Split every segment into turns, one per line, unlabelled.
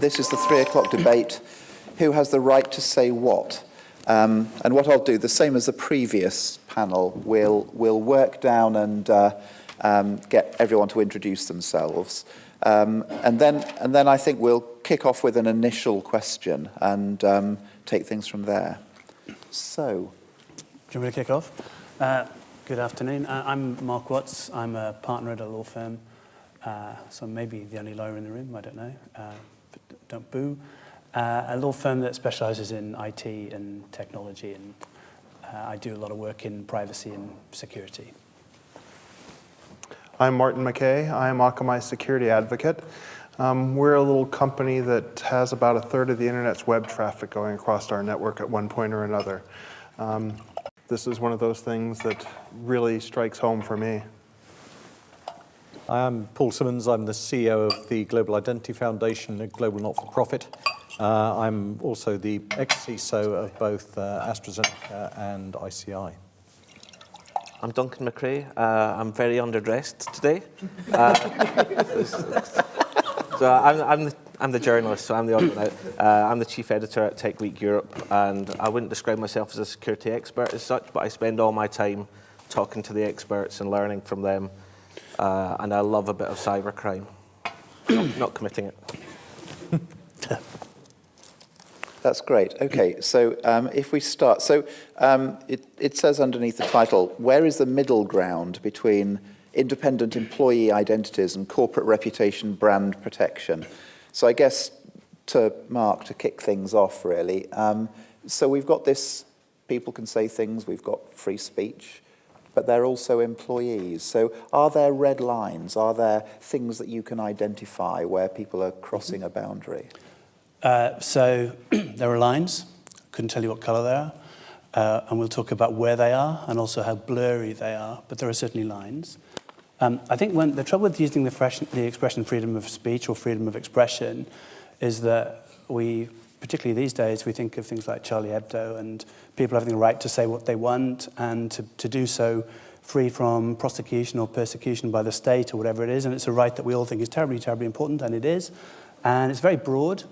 This is the 3 o'clock debate. Who has the right to say what? And what I'll do, the same as the previous panel, we'll work down and get everyone to introduce themselves. And then I think we'll kick off with an initial question and take things from there. So,
do you want me to kick off? Good afternoon. I'm Mark Watts. I'm a partner at a law firm. So maybe the only lawyer in the room, I don't know. But don't boo. A law firm that specializes in IT and technology, and I do a lot of work in privacy and security.
I'm Martin McKay. I'm Akamai's security advocate. We're a little company that has about a third of the internet's web traffic going across our network at one point or another. This is one of those things that really strikes home for me.
I'm Paul Simmons. I'm the CEO of the Global Identity Foundation, a global not-for-profit. I'm also the ex-CISO of both AstraZeneca and ICI.
I'm Duncan McRae. I'm very underdressed today. So I'm the journalist, so I'm the odd one out. I'm the chief editor at Tech Week Europe, and I wouldn't describe myself as a security expert as such, but I spend all my time talking to the experts and learning from them. And I love a bit of cybercrime. Not committing it.
that's great. Okay, so if we start, so it says underneath the title, where is the middle ground between independent employee identities and corporate reputation brand protection? So I guess to Mark, to kick things off really, so we've got this, people can say things, we've got free speech, but they're also employees. So are there red lines? Are there things that you can identify where people are crossing a boundary?
So there are lines. Couldn't tell you what color they are. And we'll talk about where they are and also how blurry they are, but there are certainly lines. I think the trouble with using the expression freedom of speech or freedom of expression is that particularly these days, we think of things like Charlie Hebdo and people having the right to say what they want and to do so free from prosecution or persecution by the state or whatever it is. And it's a right that we all think is terribly, terribly important, and it is. And it's very broad.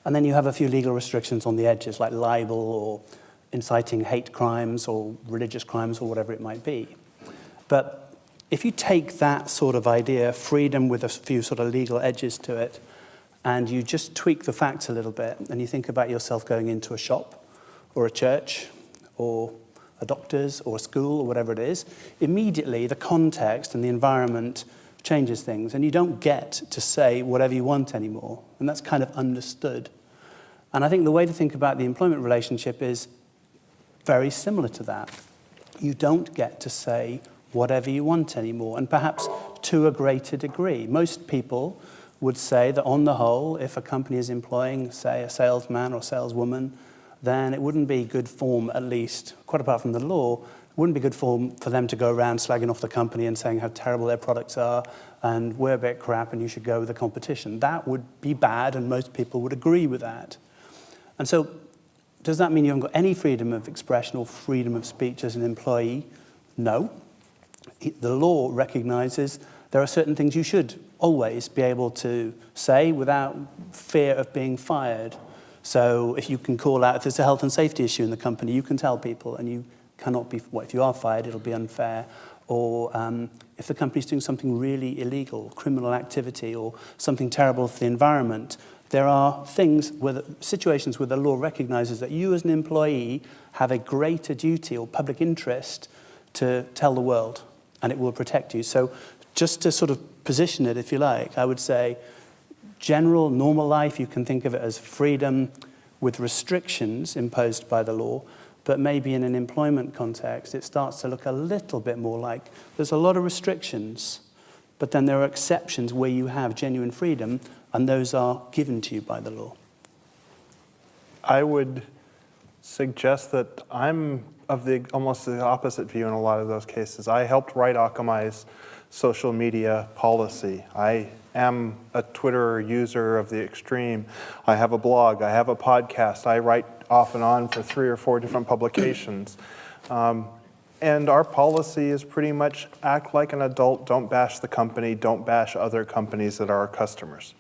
And then you have a few legal restrictions on the edges, like libel or inciting hate crimes or religious crimes or whatever it might be. But if you take that sort of idea, freedom with a few sort of legal edges to it, and you just tweak the facts a little bit, and you think about yourself going into a shop or a church or a doctor's or a school or whatever it is, immediately the context and the environment changes things, and you don't get to say whatever you want anymore, and that's kind of understood. And I think the way to think about the employment relationship is very similar to that. You don't get to say whatever you want anymore, and perhaps to a greater degree. Most people would say that on the whole, if a company is employing, say, a salesman or saleswoman, then it wouldn't be good form, at least, quite apart from the law, it wouldn't be good form for them to go around slagging off the company and saying how terrible their products are and we're a bit crap and you should go with the competition. That would be bad, and most people would agree with that. And so, does that mean you haven't got any freedom of expression or freedom of speech as an employee? No. The law recognizes there are certain things you should always be able to say without fear of being fired. So if you can call out, if there's a health and safety issue in the company, you can tell people, and you cannot be, well, if you are fired, it'll be unfair. Or if the company's doing something really illegal, criminal activity, or something terrible for the environment, there are situations where the law recognizes that you as an employee have a greater duty or public interest to tell the world, and it will protect you. So just to sort of position it, if you like, I would say general, normal life, you can think of it as freedom with restrictions imposed by the law, but maybe in an employment context, it starts to look a little bit more like there's a lot of restrictions, but then there are exceptions where you have genuine freedom, and those are given to you by the law.
I would suggest that I'm of almost the opposite view in a lot of those cases. I helped write Akamai's social media policy. I am a Twitter user of the extreme. I have a blog, I have a podcast, I write off and on for 3 or 4 different publications. And our policy is pretty much act like an adult, don't bash the company, don't bash other companies that are our customers.